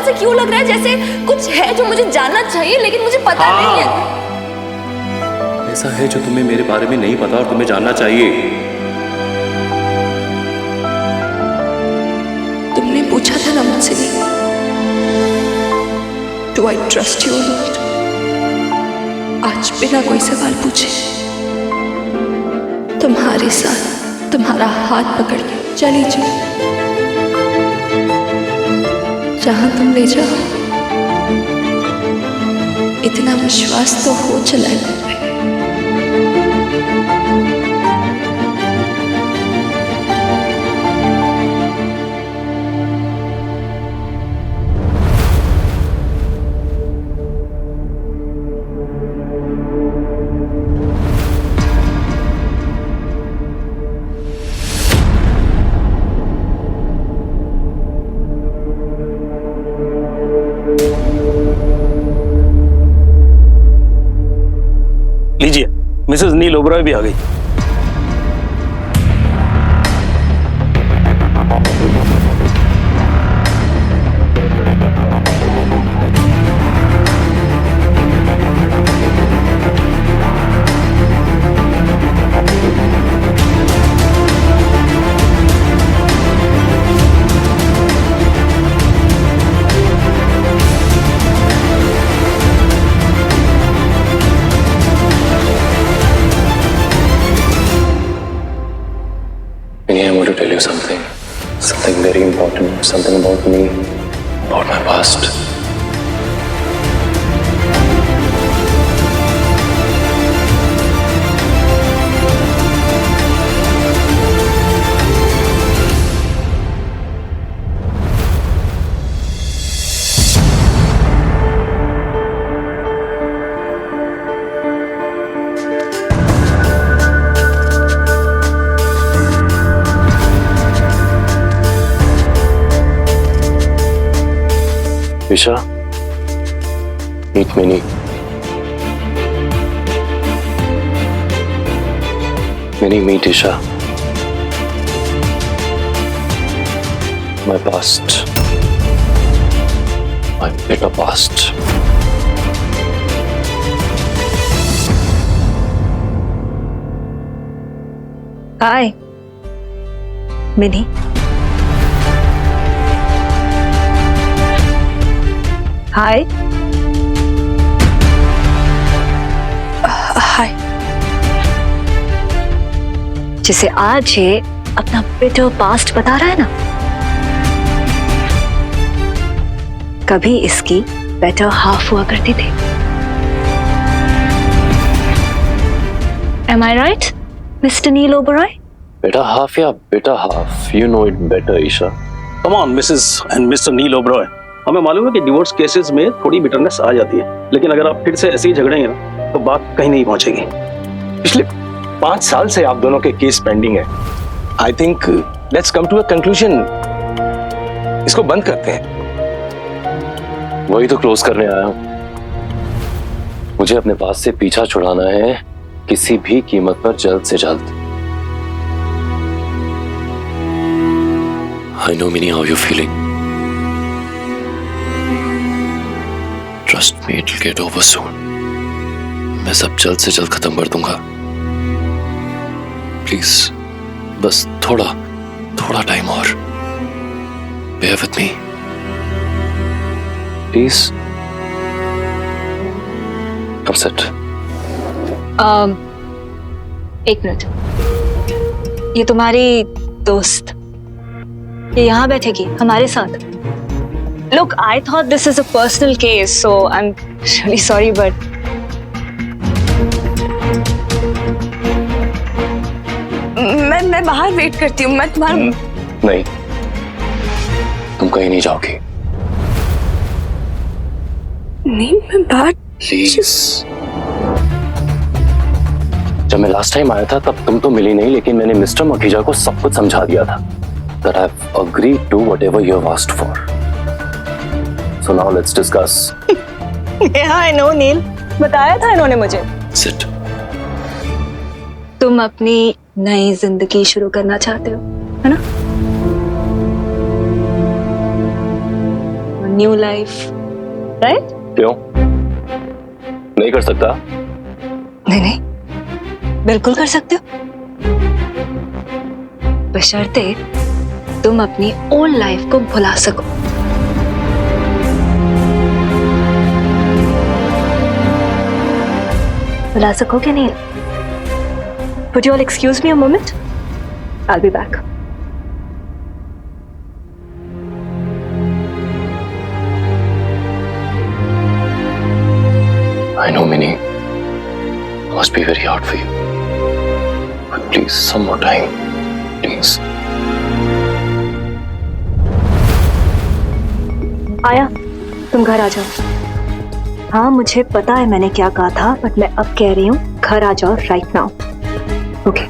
ऐसे क्यों लग रहा है जैसे कुछ है जो मुझे जानना चाहिए लेकिन मुझे पता नहीं है। ऐसा है जो तुम्हें मेरे बारे में नहीं पता और तुम्हें जानना चाहिए। तुमने पूछा था ना मुझसे, डू आई ट्रस्ट यू और नॉट? आज बिना कोई सवाल पूछे तुम्हारे साथ तुम्हारा हाथ पकड़ के चली जाओ, जहां तुम ले जाओ। इतना विश्वास तो हो चला है। लीजिए, मिसेस नील ओबरॉय भी आ गई। I want to tell you something very important, something about me, about my past. Isha, meet Minnie. Minnie, meet Isha. My past. My bitter past. Hi, Minnie. हाय। हाय। जिसे आज ये अपना बिटर पास्ट बता रहा है ना, कभी इसकी बेटर हाफ हुआ करती थी। Am I right, Mr. Nil Oberoi? Better half या bitter half? You know it better, Isha. Come on, Mrs. and Mr. नील ओबरॉय। हमें मालूम है कि डिवोर्स केसेस में थोड़ी बिटरनेस आ जाती है, लेकिन अगर आप फिर से ऐसे ही झगड़ेंगे ना तो बात कहीं नहीं पहुंचेगी। पिछले 5 साल से आप दोनों के केस पेंडिंग है। I think let's come to a conclusion. इसको बंद करते हैं। वही तो क्लोज करने आया हूं। मुझे अपने पास से पीछा छुड़ाना है किसी भी कीमत पर, जल्द से जल्द। I know Minnie how you're feeling. Trust me, it'll get over soon. मैं सब जल्द से जल्द खत्म कर दूंगा। प्लीज बस थोड़ा टाइम और। Bear with me. Please. Come sit. एक मिनट। ये तुम्हारी दोस्त ये यहाँ बैठेगी हमारे साथ? Look, I thought this is a personal case, so I'm really sorry, but मैं बाहर वेट करती हूँ। मैं तुम्हारा नहीं, तुम कहीं नहीं जाओगी। नहीं, मैं बाहर। प्लीज। जब मैं लास्ट टाइम आया था तब तुम तो मिली नहीं, लेकिन मैंने मिस्टर मखीजा को सब कुछ समझा दिया था। That I've agreed to whatever you have asked for. So now let's discuss. yeah, I know, नील। बताया था इन्होंने मुझे। Sit. तुम अपनी नई जिंदगी शुरू करना चाहते हो, है ना? New life, right? क्यों नहीं कर सकता? नहीं नहीं, बिल्कुल कर सकते हो, बशर्ते तुम अपनी ओल्ड लाइफ को भुला सको। भुला सकोगे नहीं? Would you all excuse me a moment? I'll be back. I know, Minnie. Must be very hard for you. But please, some more time. Please. आया, तुम घर आ जाओ। हाँ, मुझे पता है मैंने क्या कहा था, बट मैं अब कह रही हूँ घर आ जाओ right now. Okay.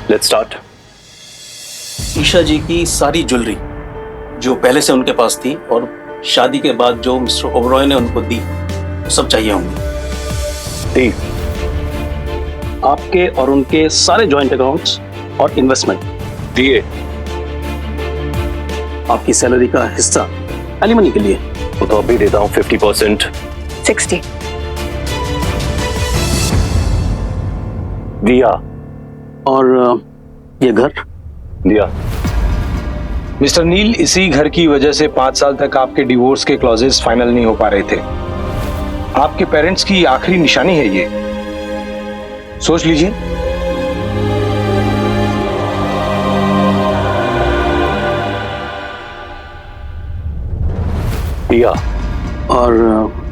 Let's start. Isha ji की सारी ज्वेलरी जो पहले से उनके पास थी और शादी के बाद जो मिस्टर ओबरॉय ने उनको दी, सब चाहिए होंगे। दी। आपके और उनके सारे जॉइंट अकाउंट्स और इन्वेस्टमेंट दिए। आपकी सैलरी का हिस्सा एलिमनी के लिए। वो तो अभी देता हूँ 50%। 60। दिया। और ये घर दिया। मिस्टर नील, इसी घर की वजह से 5 साल तक आपके डिवोर्स के क्लॉजेस फाइनल नहीं हो पा रहे थे। आपके पेरेंट्स की आखिरी निशानी है ये, सोच लीजिए। दिया। और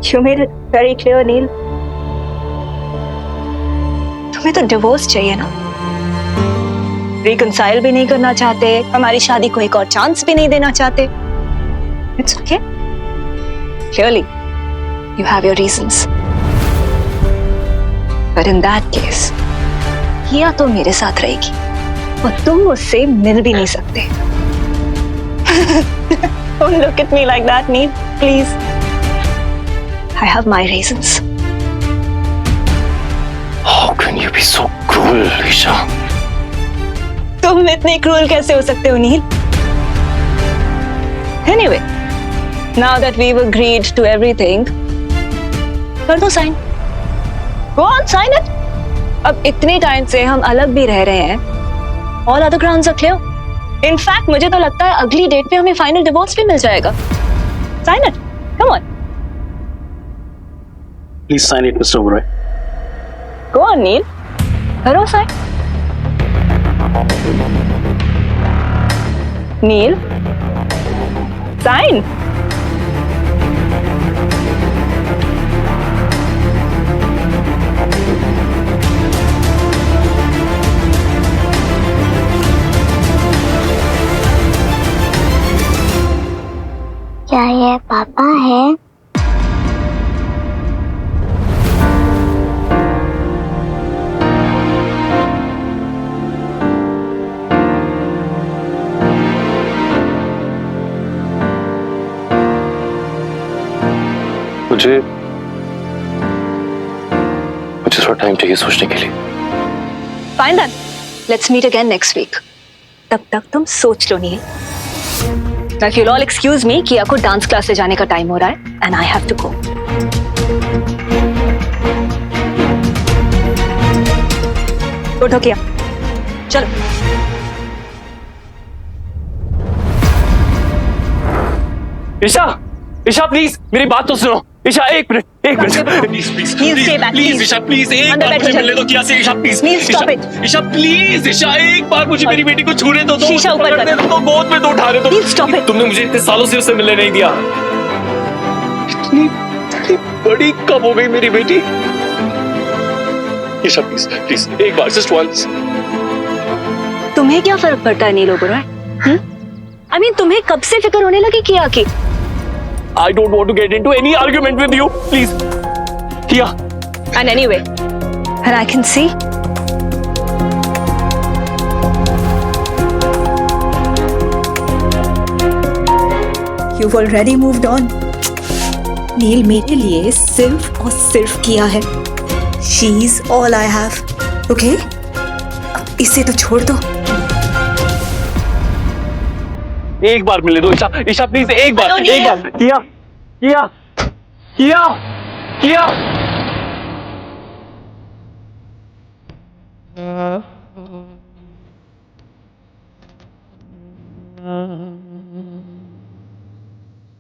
You made it very clear, नील। तुम्हें तो डिवोर्स चाहिए ना? रिकंसाइल भी नहीं करना चाहते, हमारी शादी को एक और चांस भी नहीं देना चाहते। It's okay. Clearly, you have your reasons. But in that case, किया तो मेरे साथ रहेगी और तुम उससे मिल भी नहीं सकते. Don't look at me like that, Neil. Please. I have my reasons. How can you be so cruel, Isha? तुम इतने क्रूल कैसे हो सकते हो, नील? Anyway, now that we've agreed to everything, कर दो sign. Go on, sign it. अब इतने टाइम से हम अलग भी रह रहे हैं. All other grounds are clear. In fact, मुझे तो लगता है अगली डेट पे हमें फाइनल डिवोर्स भी मिल जाएगा. Sign it. Come on. Please sign it, Mr. Oberoi. Go on, Neil. करो साइन. Neil. Sign. क्या ये पापा है? मुझे थोड़ा टाइम चाहिए सोचने के लिए. Fine then. Let's meet again next week. तब तक तुम सोच लो, नील. Now if you'll all excuse me, किया को डांस क्लास से जाने का टाइम हो रहा है and I have to go. उठो किया. चलो. ईशा, ईशा प्लीज मेरी बात तो सुनो. ईशा एक minute please Neil, stay back, please. Isha please एक अंदर बार बैठो, मुझे मिलने दो. क्या से Isha please. Neil, stop it. Isha please. Isha एक बार मुझे मेरी बेटी को छूने तो दो. शीशा ऊपर कर. तो गोद में तो उठा रहे. Neil, stop it. तुमने मुझे इतने सालों से उससे मिलने नहीं दिया. इतनी बड़ी कब हो गई मेरी बेटी. ईशा प्लीज प्लीज एक बार जस्ट वंस. तुम्हें क्या फर्क पड़ता है नील ओबेरॉय? I mean, तुम्हें कब से फिक्र होने लगी किया की? I don't want to get into any argument with you. Please. Kia. And anyway, and I can see. You've already moved on. नील मेरे लिए सिर्फ और सिर्फ किया है. She's all I have. Okay? अब इसे तो छोड़ दो. एक बार मिलने दो ईशा. ईशा प्लीज एक बार. हेलो, एक बार. किया. किया. किया. किया.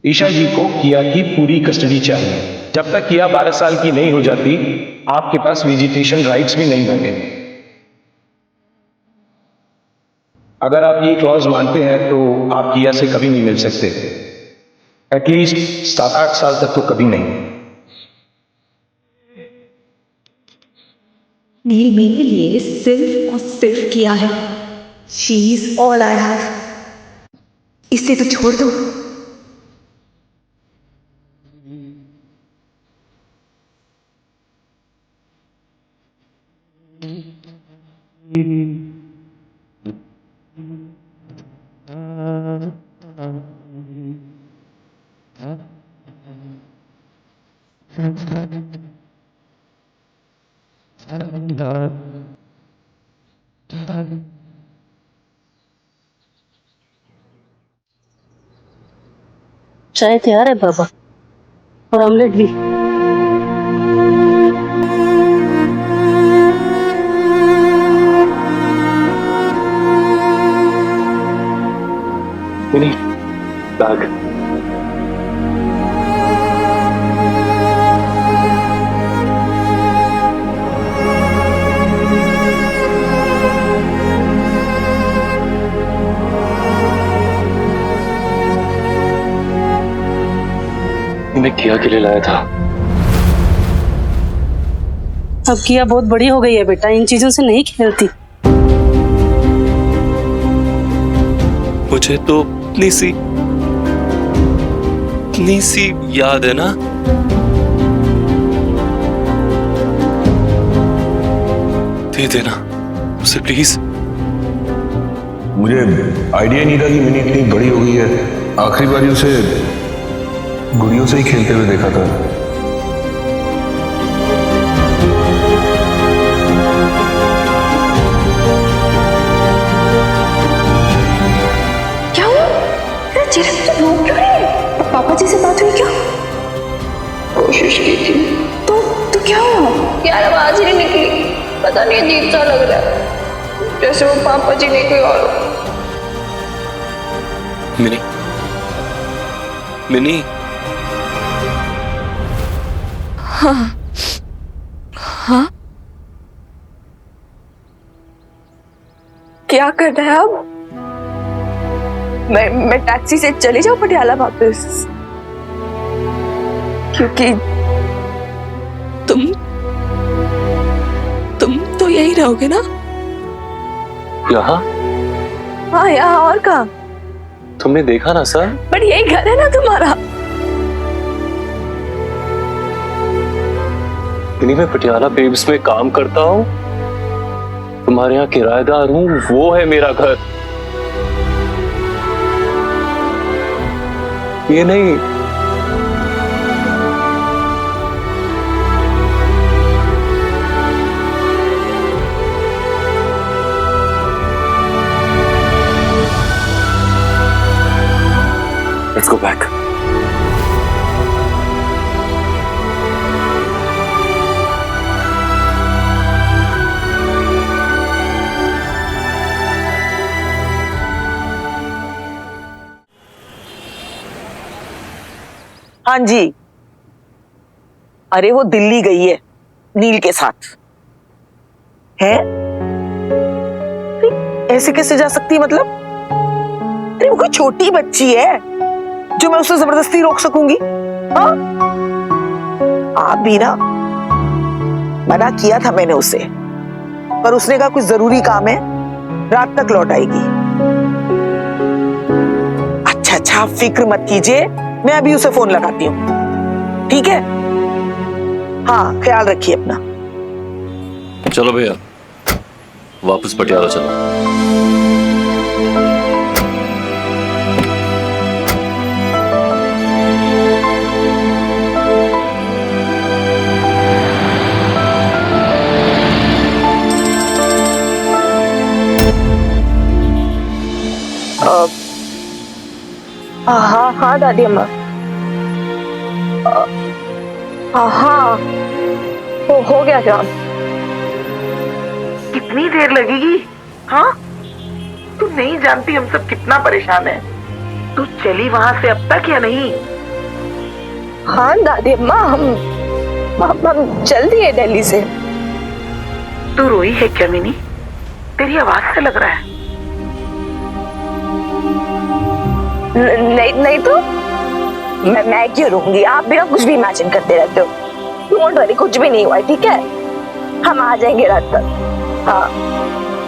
ईशा जी को किया की पूरी कस्टडी चाहिए. जब तक किया 12 साल की नहीं हो जाती, आपके पास विजिटेशन राइट्स भी नहीं बनेंगे. अगर आप ये क्लॉज मानते हैं तो आप किया से कभी नहीं मिल सकते. एटलीस्ट 7-8 साल तक तो कभी नहीं. नील मेरे लिए सिर्फ और सिर्फ किया है. She's all I have. इसे तो छोड़ दो. चाय तैयार है बाबा और ऑमलेट भी. बैग. मैं किया के लिए लाया था. अब किया बहुत बड़ी हो गई है बेटा, इन चीजों से नहीं खेलती. मुझे तो अपनी सी इतनी सी याद है ना? दे देना उसे प्लीज। मुझे आइडिया नहीं था कि मिनी इतनी बड़ी हो गई है। आखिरी बार उसे गुड़ियों से ही खेलते हुए देखा था। क्या हुआ? तेरा चेहरा पे तो रो क्यों है? पापा जी से बात हुई क्या? कोशिश की थी। तो क्या हुआ? यार आवाज ही नहीं निकली, पता नहीं अजीब सा लग रहा है, जैसे वो पापा जी ने कोई और। Mini, mini. हाँ? क्या करना है अब? मैं टैक्सी से चली जाऊं पटियाला वापस? क्योंकि तुम तो यही रहोगे ना? यहाँ? हाँ यहाँ, और कहाँ? तुमने देखा ना सर? बट यही घर है ना तुम्हारा। मिनी, मैं पटियाला बेब्स में काम करता हूँ, तुम्हारे यहाँ किराएदार हूँ, वो है मेरा घर, ये नहीं। Let's go back. हाँ जी, अरे वो दिल्ली गई है नील के साथ। है? ऐसे कैसे जा सकती है मतलब? अरे वो कोई छोटी बच्ची है जो मैं उसे जबरदस्ती रोक सकूंगी? हाँ? आप भी ना, मना किया था मैंने उसे, पर उसने कहा कुछ जरूरी काम है, रात तक लौट आएगी। अच्छा आप फिक्र मत कीजिए, मैं अभी उसे फोन लगाती हूँ, ठीक है? हाँ, ख्याल रखिए अपना। चलो भैया, वापस पटियाला चलो। हाँ दादी अम्मा। हाँ, हो गया काम। कितनी देर लगेगी? हाँ, तू नहीं जानती हम सब कितना परेशान है। तू चली वहां से अब तक या नहीं? हाँ दादी अम्मा, हम चल दिए दिल्ली से। तू रोई है क्या मिनी? तेरी आवाज से लग रहा है। नहीं तो मैं क्यों रहूंगी? आप भी ना कुछ भी इमेजिन करते रहते हो। डोंट वरी, कुछ भी नहीं हुआ, ठीक है? हम आ जाएंगे रात तक। हाँ,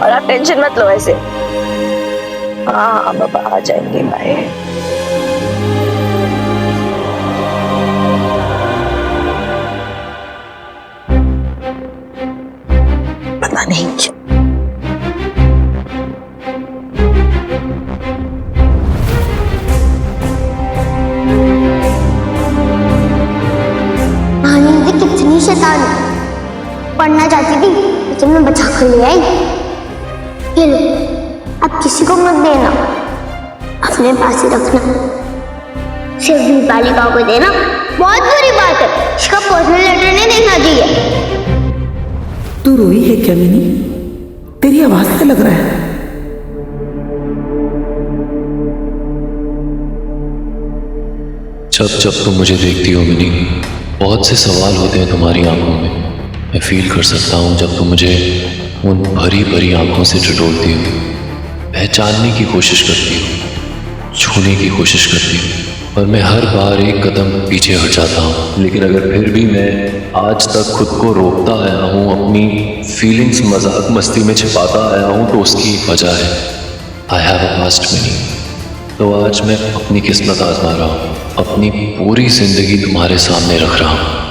और आप टेंशन मत लो ऐसे। हाँ बाबा, आ जाएंगे। बाय। पता नहीं क्यों कितनी शैतान है। पढ़ना चाहती थी लेकिन मैं बचा कर ले आई। ये लो, अब किसी को मत देना, अपने पास ही रखना, सिर्फ दीपालिका को देना। बहुत बुरी बात है, इसका पर्सनल लेटर नहीं देखना चाहिए। तू रोई है क्या मिनी? तेरी आवाज से लग रहा है। जब जब तुम मुझे देखती हो मिनी, बहुत से सवाल होते हैं तुम्हारी आंखों में। मैं फील कर सकता हूँ जब तुम मुझे उन भरी भरी आंखों से टटोलती हो, पहचानने की कोशिश करती हो, छूने की कोशिश करती हो, पर मैं हर बार एक कदम पीछे हट जाता हूँ। लेकिन अगर फिर भी मैं आज तक खुद को रोकता आया हूँ, अपनी फीलिंग्स मजाक मस्ती में छिपाता आया हूँ, तो उसकी एक वजह है। I have a past mini. तो आज मैं अपनी किस्मत आजमा रहा हूँ। अपनी पूरी जिंदगी तुम्हारे सामने रख रहा हूं।